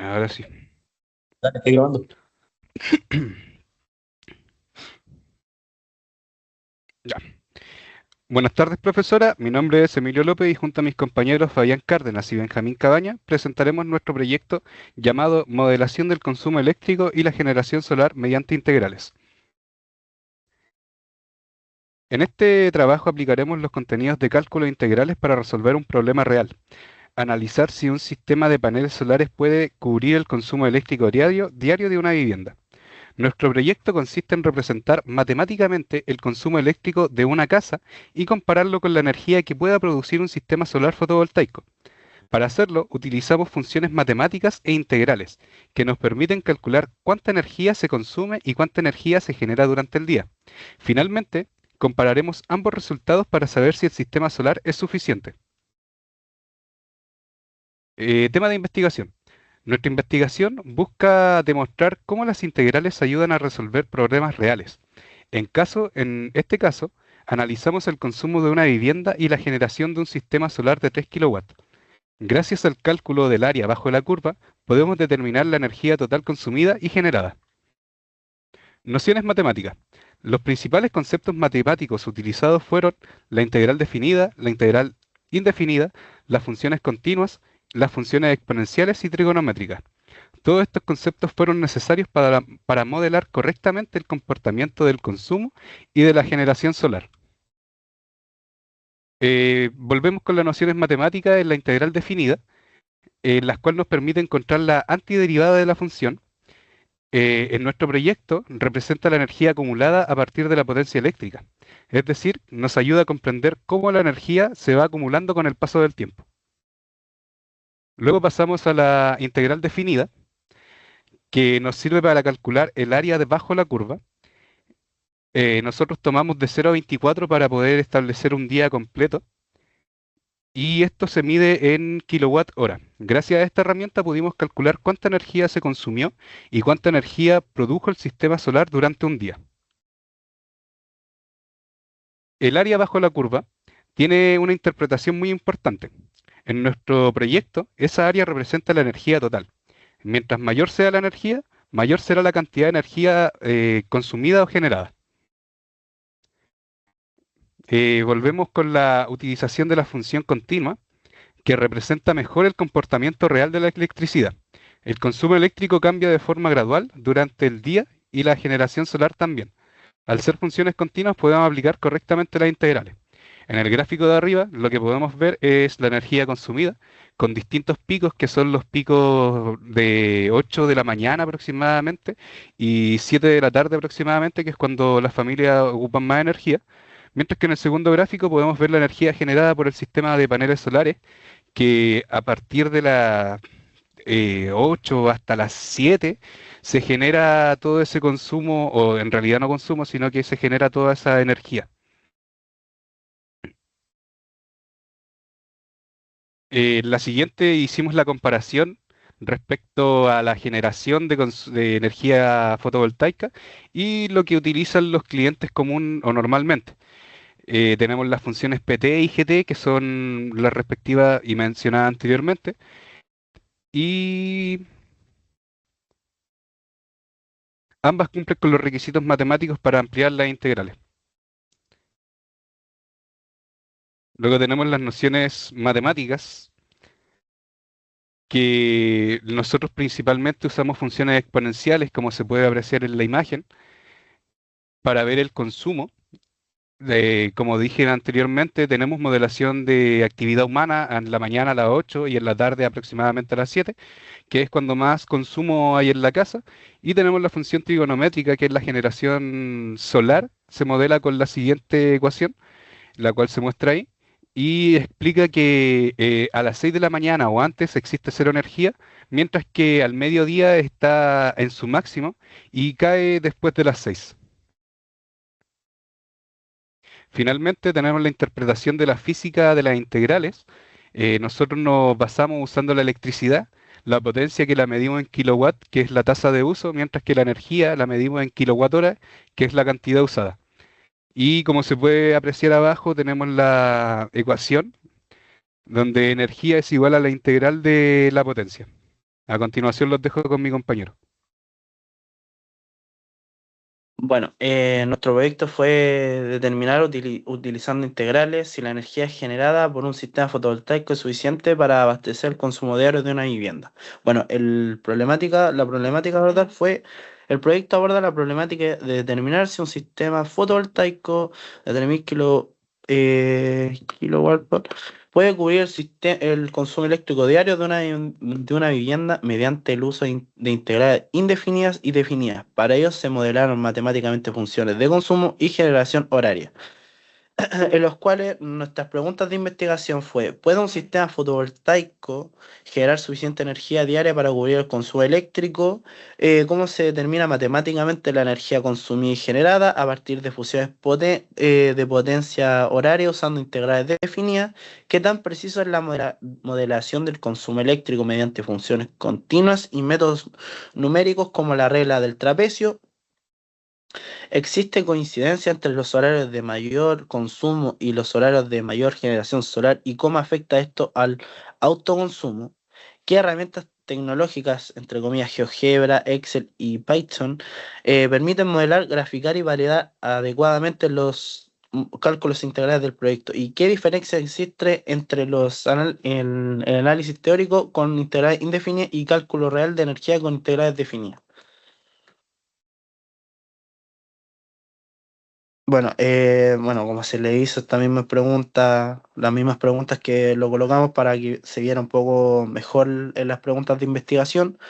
Ahora sí. Dale, estoy grabando. Ya. Buenas tardes, profesora. Mi nombre es Emilio López y junto a mis compañeros Fabián Cárdenas y Benjamín Cabaña presentaremos nuestro proyecto llamado Modelación del consumo eléctrico y la generación solar mediante integrales. En este trabajo aplicaremos los contenidos de cálculo integrales para resolver un problema real, analizar si un sistema de paneles solares puede cubrir el consumo eléctrico diario de una vivienda. Nuestro proyecto consiste en representar matemáticamente el consumo eléctrico de una casa y compararlo con la energía que pueda producir un sistema solar fotovoltaico. Para hacerlo, utilizamos funciones matemáticas e integrales, que nos permiten calcular cuánta energía se consume y cuánta energía se genera durante el día. Finalmente, compararemos ambos resultados para saber si el sistema solar es suficiente. Tema de investigación. Nuestra investigación busca demostrar cómo las integrales ayudan a resolver problemas reales. En este caso, analizamos el consumo de una vivienda y la generación de un sistema solar de 3 kilowatts. Gracias al cálculo del área bajo la curva, podemos determinar la energía total consumida y generada. Nociones matemáticas. Los principales conceptos matemáticos utilizados fueron la integral definida, la integral indefinida, las funciones continuas, las funciones exponenciales y trigonométricas. Todos estos conceptos fueron necesarios para modelar correctamente el comportamiento del consumo y de la generación solar. Volvemos con las nociones matemáticas en la integral definida, las cuales nos permite encontrar la antiderivada de la función. En nuestro proyecto representa la energía acumulada a partir de la potencia eléctrica, es decir, nos ayuda a comprender cómo la energía se va acumulando con el paso del tiempo. Luego pasamos a la integral definida, que nos sirve para calcular el área debajo de la curva. Nosotros tomamos de 0 a 24 para poder establecer un día completo y esto se mide en kilowatt hora. Gracias a esta herramienta pudimos calcular cuánta energía se consumió y cuánta energía produjo el sistema solar durante un día. El área bajo la curva tiene una interpretación muy importante. En nuestro proyecto, esa área representa la energía total. Mientras mayor sea la energía, mayor será la cantidad de energía consumida o generada. Volvemos con la utilización de la función continua, que representa mejor el comportamiento real de la electricidad. El consumo eléctrico cambia de forma gradual durante el día y la generación solar también. Al ser funciones continuas podemos aplicar correctamente las integrales. En el gráfico de arriba lo que podemos ver es la energía consumida con distintos picos que son los picos de 8 de la mañana aproximadamente y 7 de la tarde aproximadamente, que es cuando las familias ocupan más energía. Mientras que en el segundo gráfico podemos ver la energía generada por el sistema de paneles solares que a partir de las 8 hasta las 7 se genera todo ese consumo, o en realidad no consumo, sino que se genera toda esa energía. La siguiente hicimos la comparación respecto a la generación de energía fotovoltaica y lo que utilizan los clientes común o normalmente. Tenemos las funciones PT y GT, que son las respectivas y mencionadas anteriormente, y ambas cumplen con los requisitos matemáticos para ampliar las integrales. Luego tenemos las nociones matemáticas, que nosotros principalmente usamos funciones exponenciales, como se puede apreciar en la imagen, para ver el consumo. Como dije anteriormente, tenemos modelación de actividad humana en la mañana a las 8 y en la tarde aproximadamente a las 7, que es cuando más consumo hay en la casa. Y tenemos la función trigonométrica, que es la generación solar. Se modela con la siguiente ecuación, la cual se muestra ahí, y explica que a las 6 de la mañana o antes existe cero energía, mientras que al mediodía está en su máximo y cae después de las 6. Finalmente tenemos la interpretación de la física de las integrales. Nosotros nos basamos usando la electricidad, la potencia que la medimos en kilowatt, que es la tasa de uso, mientras que la energía la medimos en kilowatt hora, que es la cantidad usada. Y como se puede apreciar abajo, tenemos la ecuación donde energía es igual a la integral de la potencia. A continuación los dejo con mi compañero. Bueno, nuestro proyecto fue determinar utilizando integrales si la energía generada por un sistema fotovoltaico es suficiente para abastecer el consumo diario de una vivienda. Bueno, la problemática a abordar fue, el proyecto aborda la problemática de determinar si un sistema fotovoltaico de 3.000 kilowatt puede cubrir el consumo eléctrico diario de una vivienda mediante el uso de integrales indefinidas y definidas. Para ello se modelaron matemáticamente funciones de consumo y generación horaria, en los cuales nuestras preguntas de investigación fue: ¿puede un sistema fotovoltaico generar suficiente energía diaria para cubrir el consumo eléctrico? ¿Cómo se determina matemáticamente la energía consumida y generada a partir de fusiones de potencia horaria usando integrales definidas? ¿Qué tan preciso es la modelación del consumo eléctrico mediante funciones continuas y métodos numéricos como la regla del trapecio? ¿Existe coincidencia entre los horarios de mayor consumo y los horarios de mayor generación solar y cómo afecta esto al autoconsumo? ¿Qué herramientas tecnológicas, entre comillas, GeoGebra, Excel y Python, permiten modelar, graficar y validar adecuadamente los cálculos integrales del proyecto? ¿Y qué diferencia existe entre el análisis teórico con integrales indefinidas y cálculo real de energía con integrales definidas? Bueno, como se le hizo esta misma pregunta, las mismas preguntas que lo colocamos para que se viera un poco mejor en las preguntas de investigación.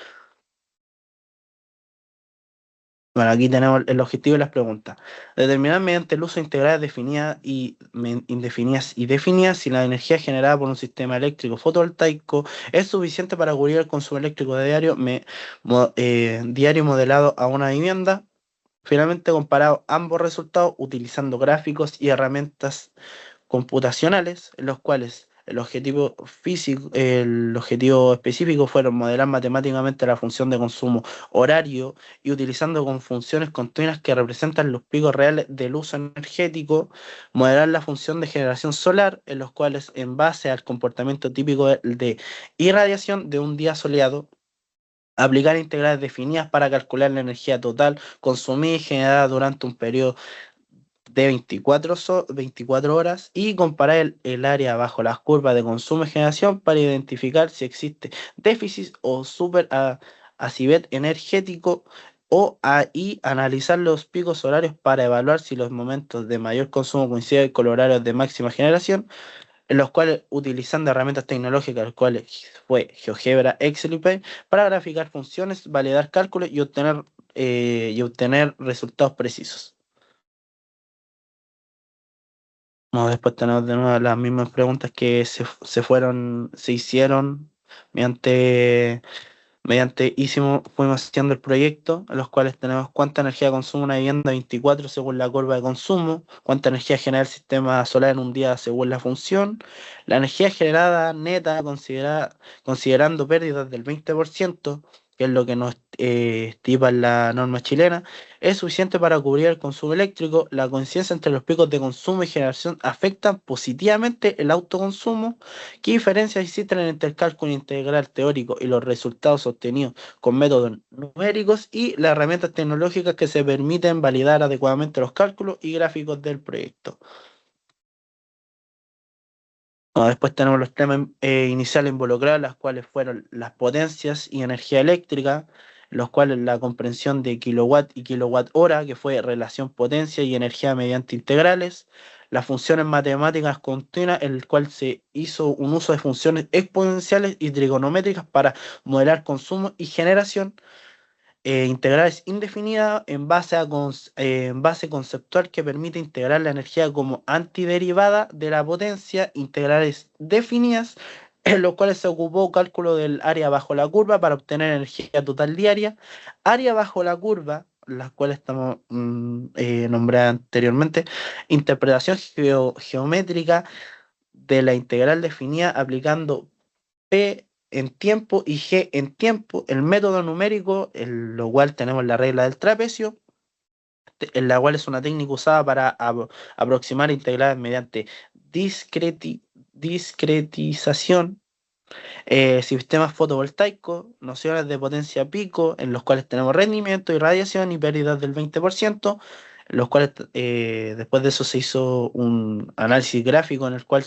Bueno, aquí tenemos el objetivo de las preguntas. Determinar mediante el uso de integrales indefinidas y definidas si la energía generada por un sistema eléctrico fotovoltaico es suficiente para cubrir el consumo eléctrico de diario modelado a una vivienda. Finalmente, comparado ambos resultados utilizando gráficos y herramientas computacionales, en los cuales el objetivo específico fueron modelar matemáticamente la función de consumo horario y utilizando con funciones continuas que representan los picos reales del uso energético, modelar la función de generación solar, en los cuales en base al comportamiento típico de irradiación de un día soleado, aplicar integrales definidas para calcular la energía total consumida y generada durante un periodo de 24 horas y comparar el área bajo las curvas de consumo y generación para identificar si existe déficit o asibet energético y analizar los picos horarios para evaluar si los momentos de mayor consumo coinciden con los horarios de máxima generación, en los cuales utilizando herramientas tecnológicas, las cuales fue GeoGebra, Excel y Paint, para graficar funciones, validar cálculos y obtener resultados precisos. No, después tenemos de nuevo las mismas preguntas que se hicieron mediante, fuimos haciendo el proyecto, en los cuales tenemos cuánta energía consume una vivienda 24 según la curva de consumo, cuánta energía genera el sistema solar en un día según la función, la energía generada neta considerando pérdidas del 20%, que es lo que nos estipa la norma chilena, es suficiente para cubrir el consumo eléctrico. La coincidencia entre los picos de consumo y generación afectan positivamente el autoconsumo. ¿Qué diferencias existen entre el cálculo integral teórico y los resultados obtenidos con métodos numéricos y las herramientas tecnológicas que se permiten validar adecuadamente los cálculos y gráficos del proyecto? Bueno, después tenemos los temas iniciales involucrados, las cuales fueron las potencias y energía eléctrica, los cuales la comprensión de kilowatt y kilowatt hora, que fue relación potencia y energía mediante integrales, las funciones matemáticas continuas, en el cual se hizo un uso de funciones exponenciales y trigonométricas para modelar consumo y generación, integrales indefinidas en base conceptual que permite integrar la energía como antiderivada de la potencia, integrales definidas, en los cuales se ocupó cálculo del área bajo la curva para obtener energía total diaria, área bajo la curva, las cuales estamos nombradas anteriormente, interpretación geométrica de la integral definida aplicando P en tiempo y G en tiempo, el método numérico, en lo cual tenemos la regla del trapecio, en la cual es una técnica usada para aproximar integrales mediante discretización, Sistemas fotovoltaicos, nociones de potencia pico, en los cuales tenemos rendimiento, irradiación y pérdidas del 20%, en los cuales después de eso se hizo un análisis gráfico en el cual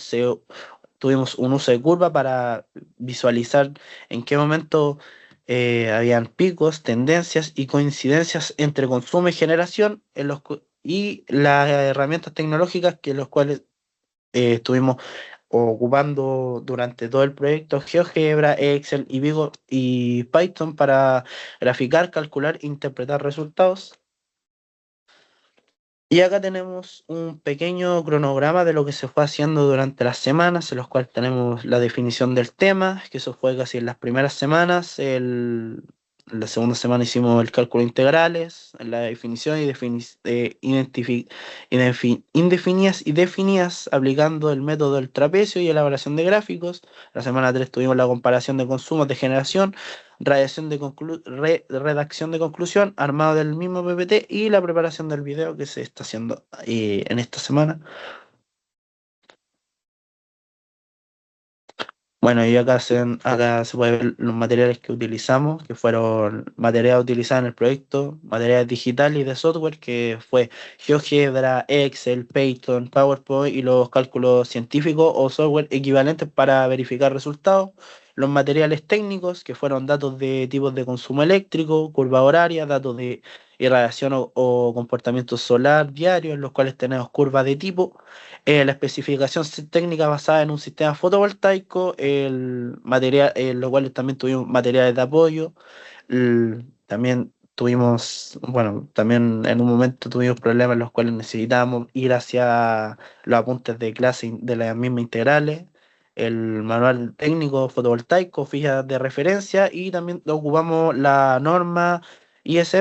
tuvimos un uso de curva para visualizar en qué momento habían picos, tendencias y coincidencias entre consumo y generación y las herramientas tecnológicas que los cuales estuvimos ocupando durante todo el proyecto: GeoGebra, Excel y Python para graficar, calcular e interpretar resultados. Y acá tenemos un pequeño cronograma de lo que se fue haciendo durante las semanas, en los cuales tenemos la definición del tema, que eso fue casi en las primeras semanas. En la segunda semana hicimos el cálculo de integrales, la definición y indefinidas y definidas aplicando el método del trapecio y elaboración de gráficos. La semana 3 tuvimos la comparación de consumos de generación, redacción de conclusión, armado del mismo PPT y la preparación del video que se está haciendo en esta semana. Bueno, y acá se puede ver los materiales que utilizamos, que fueron materiales utilizados en el proyecto, materiales digitales y de software, que fue GeoGebra, Excel, Python, PowerPoint y los cálculos científicos o software equivalentes para verificar resultados. Los materiales técnicos, que fueron datos de tipos de consumo eléctrico, curva horaria, datos de irradiación o comportamiento solar diario, en los cuales tenemos curvas de tipo, la especificación técnica basada en un sistema fotovoltaico, los cuales también tuvimos materiales de apoyo. También tuvimos, bueno, también en un momento tuvimos problemas en los cuales necesitábamos ir hacia los apuntes de clase de las mismas integrales, el manual técnico fotovoltaico, fichas de referencia, y también ocupamos la norma IS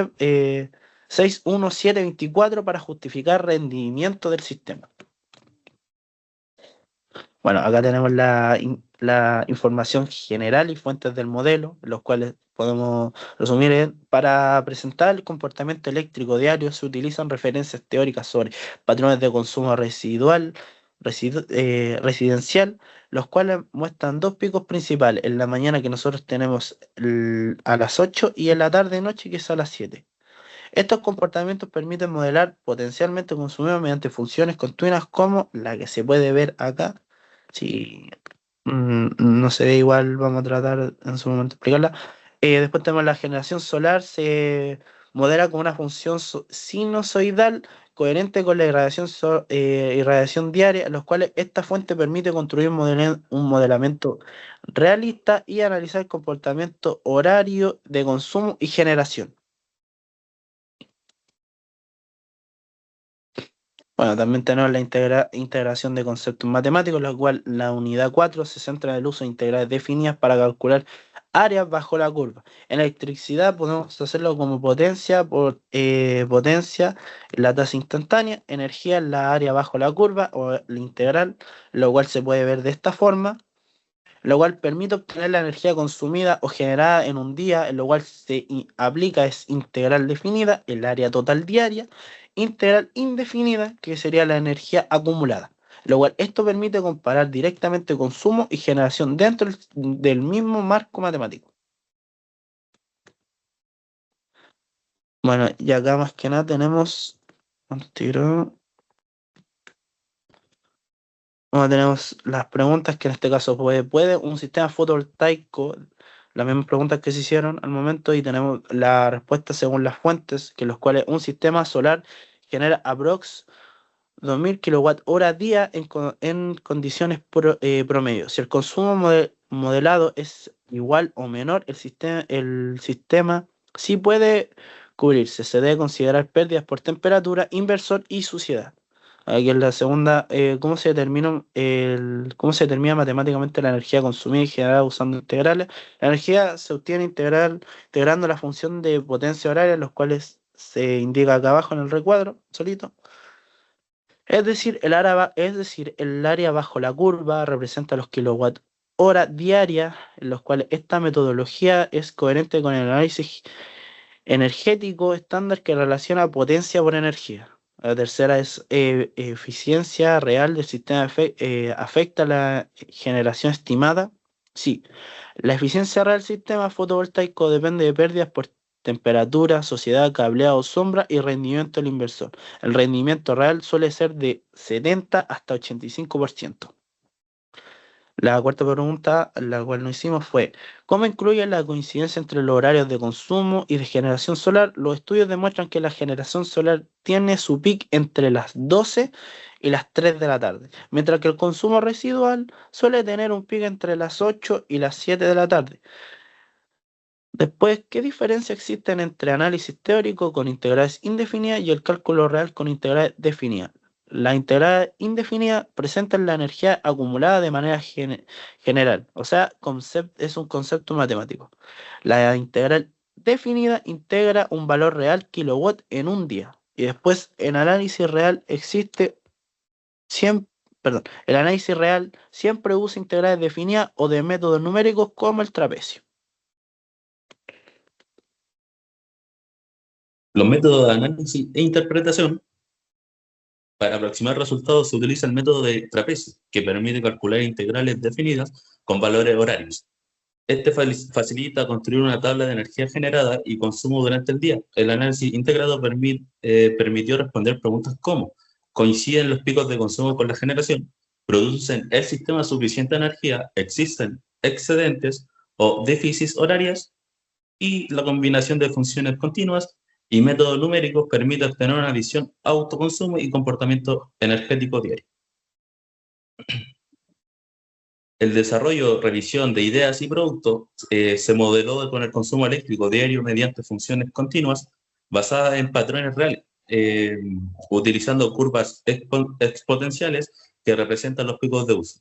61724 para justificar rendimiento del sistema. Bueno, acá tenemos la información general y fuentes del modelo, los cuales podemos resumir para presentar el comportamiento eléctrico diario se utilizan referencias teóricas sobre patrones de consumo residencial, los cuales muestran dos picos principales: en la mañana, que nosotros tenemos a las 8, y en la tarde-noche, que es a las 7. Estos comportamientos permiten modelar potencialmente consumido mediante funciones continuas como la que se puede ver acá. Si no se ve igual, vamos a tratar en su momento de explicarla. Después tenemos la generación solar, se modela con una función sinusoidal coherente con la irradiación diaria, los cuales esta fuente permite construir un modelamiento realista y analizar el comportamiento horario de consumo y generación. Bueno, también tenemos la integración de conceptos matemáticos, la cual la unidad 4 se centra en el uso de integrales definidas para calcular áreas bajo la curva. En electricidad podemos hacerlo como potencia por potencia, la tasa instantánea, energía en la área bajo la curva o la integral, lo cual se puede ver de esta forma, lo cual permite obtener la energía consumida o generada en un día, en lo cual se aplica es integral definida, el área total diaria, integral indefinida, que sería la energía acumulada. Lo cual esto permite comparar directamente consumo y generación dentro del mismo marco matemático. Bueno, y acá más que nada tenemos tenemos las preguntas, que en este caso ¿puede un sistema fotovoltaico? Las mismas preguntas que se hicieron al momento, y tenemos la respuesta según las fuentes, que los cuales un sistema solar genera aprox 2000 kWh día en condiciones promedio. Si el consumo modelado es igual o menor, el sistema sí puede cubrirse. Se debe considerar pérdidas por temperatura, inversor y suciedad. Aquí en la segunda, ¿cómo se determina matemáticamente la energía consumida y generada usando integrales? La energía se obtiene integrando la función de potencia horaria, los cuales se indica acá abajo en el recuadro, solito. Es decir, el área bajo la curva representa los kilowatt hora diaria, en los cuales esta metodología es coherente con el análisis energético estándar que relaciona potencia por energía. La tercera es eficiencia real del sistema, afecta la generación estimada. Sí, la eficiencia real del sistema fotovoltaico depende de pérdidas por temperatura, sociedad, cableado, sombra y rendimiento del inversor. El rendimiento real suele ser de 70 hasta 85%. La cuarta pregunta, la cual nos hicimos, fue: ¿cómo incluye la coincidencia entre los horarios de consumo y de generación solar? Los estudios demuestran que la generación solar tiene su pic entre las 12 y las 3 de la tarde, mientras que el consumo residual suele tener un pic entre las 8 y las 7 de la tarde. Después, ¿qué diferencia existen entre análisis teórico con integrales indefinidas y el cálculo real con integrales definidas? La integral indefinida presenta la energía acumulada de manera general, o sea, es un concepto matemático. La integral definida integra un valor real kilowatt en un día. Y después, en análisis real existe siempre, perdón, el análisis real siempre usa integrales definidas o de métodos numéricos como el trapecio. Los métodos de análisis e interpretación. Para aproximar resultados se utiliza el método de trapecio, que permite calcular integrales definidas con valores horarios. Este facilita construir una tabla de energía generada y consumo durante el día. El análisis integrado permitió responder preguntas como: ¿coinciden los picos de consumo con la generación? ¿Producen el sistema suficiente energía? ¿Existen excedentes o déficits horarias? Y la combinación de funciones continuas y métodos numéricos permite obtener una visión autoconsumo y comportamiento energético diario. El desarrollo, revisión de ideas y productos se modeló con el consumo eléctrico diario mediante funciones continuas basadas en patrones reales, utilizando curvas exponenciales que representan los picos de uso.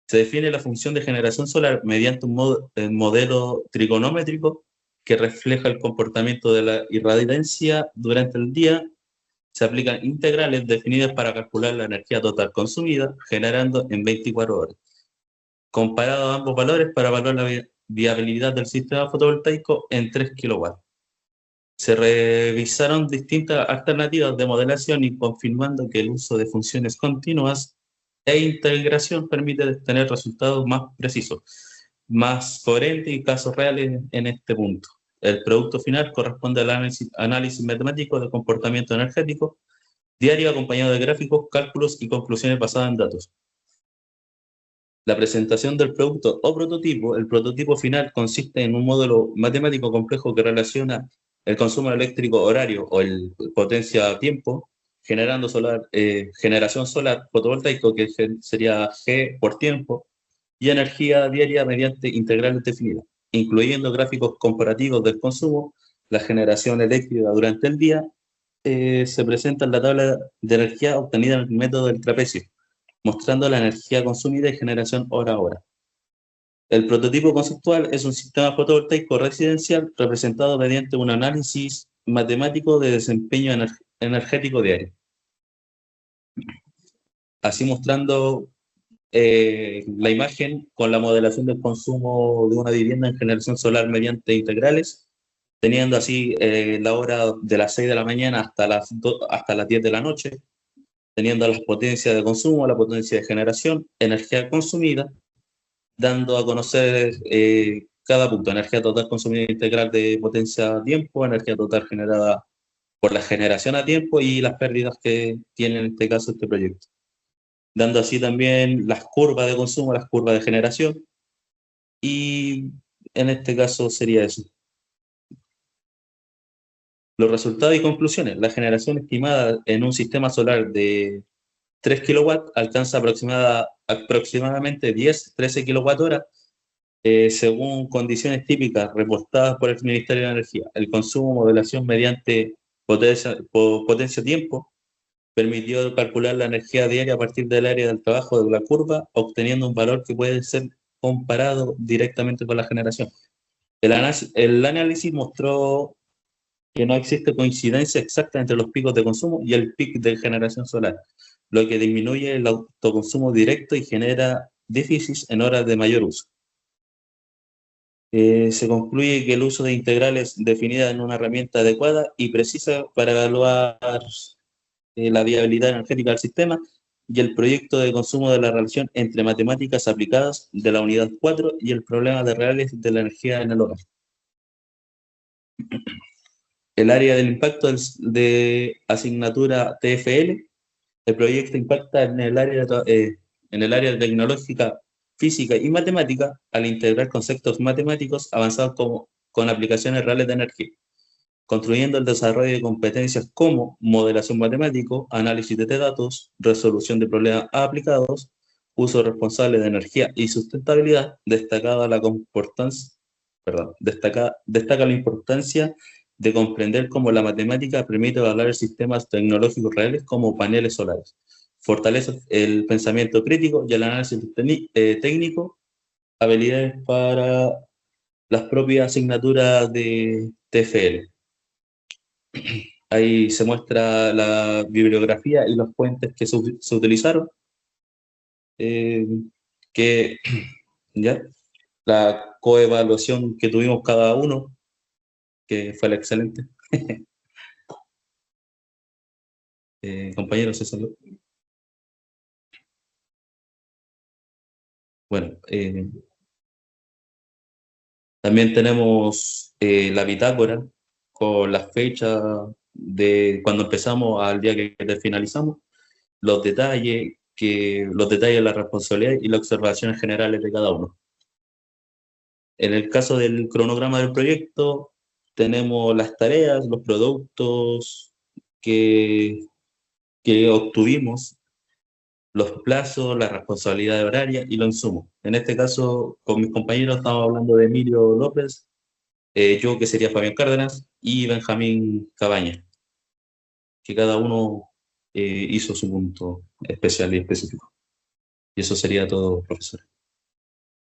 Se define la función de generación solar mediante un modelo trigonométrico que refleja el comportamiento de la irradiancia durante el día. Se aplican integrales definidas para calcular la energía total consumida, generando en 24 horas. Comparado a ambos valores para evaluar la viabilidad del sistema fotovoltaico en 3 kW. Se revisaron distintas alternativas de modelación y confirmando que el uso de funciones continuas e integración permite tener resultados más precisos, más coherentes y casos reales en este punto. El producto final corresponde al análisis matemático de comportamiento energético diario acompañado de gráficos, cálculos y conclusiones basadas en datos. La presentación del producto o prototipo. El prototipo final consiste en un modelo matemático complejo que relaciona el consumo eléctrico horario o el potencia-tiempo, generación solar fotovoltaico, que sería G por tiempo, y energía diaria mediante integrales definidas, incluyendo gráficos comparativos del consumo, la generación eléctrica durante el día. Se presenta en la tabla de energía obtenida en el método del trapecio, mostrando la energía consumida y generación hora a hora. El prototipo conceptual es un sistema fotovoltaico residencial representado mediante un análisis matemático de desempeño energético diario. Así mostrando la imagen con la modelación del consumo de una vivienda en generación solar mediante integrales, teniendo así la hora de las 6 de la mañana hasta las 10 de la noche, teniendo las potencias de consumo, la potencia de generación, energía consumida, dando a conocer cada punto: energía total consumida integral de potencia a tiempo, energía total generada por la generación a tiempo y las pérdidas que tiene en este caso este proyecto. Dando así también las curvas de consumo, las curvas de generación, y en este caso sería eso. Los resultados y conclusiones. La generación estimada en un sistema solar de 3 kW alcanza aproximadamente 10-13 kWh, según condiciones típicas reportadas por el Ministerio de Energía. El consumo modelación mediante potencia-tiempo permitió calcular la energía diaria a partir del área del trabajo de la curva, obteniendo un valor que puede ser comparado directamente con la generación. El análisis mostró que no existe coincidencia exacta entre los picos de consumo y el pic de generación solar, lo que disminuye el autoconsumo directo y genera déficits en horas de mayor uso. Se concluye que el uso de integrales definida en una herramienta adecuada y precisa para evaluar la viabilidad energética del sistema y el proyecto de consumo de la relación entre matemáticas aplicadas de la unidad 4 y el problema de reales de la energía en el hogar. El área del impacto de asignatura TFL, el proyecto impacta en el área tecnológica, física y matemática al integrar conceptos matemáticos avanzados con aplicaciones reales de energía, construyendo el desarrollo de competencias como modelación matemático, análisis de datos, resolución de problemas aplicados, uso responsable de energía y sustentabilidad, destaca la importancia de comprender cómo la matemática permite evaluar sistemas tecnológicos reales como paneles solares. Fortalece el pensamiento crítico y el análisis técnico, habilidades para las propias asignaturas de TFL. Ahí se muestra la bibliografía y los puentes que se utilizaron, que ya la coevaluación que tuvimos cada uno, que fue la excelente. Compañeros, eso. Bueno, también tenemos la bitácora con las fechas de cuando empezamos al día que finalizamos, los detalles de la responsabilidad y las observaciones generales de cada uno. En el caso del cronograma del proyecto, tenemos las tareas, los productos que obtuvimos, los plazos, la responsabilidad horaria y los insumos. En este caso, con mis compañeros estamos hablando de Emilio López, yo que sería Fabián Cárdenas y Benjamín Cabaña, que cada uno hizo su punto especial y específico. Y eso sería todo, profesor.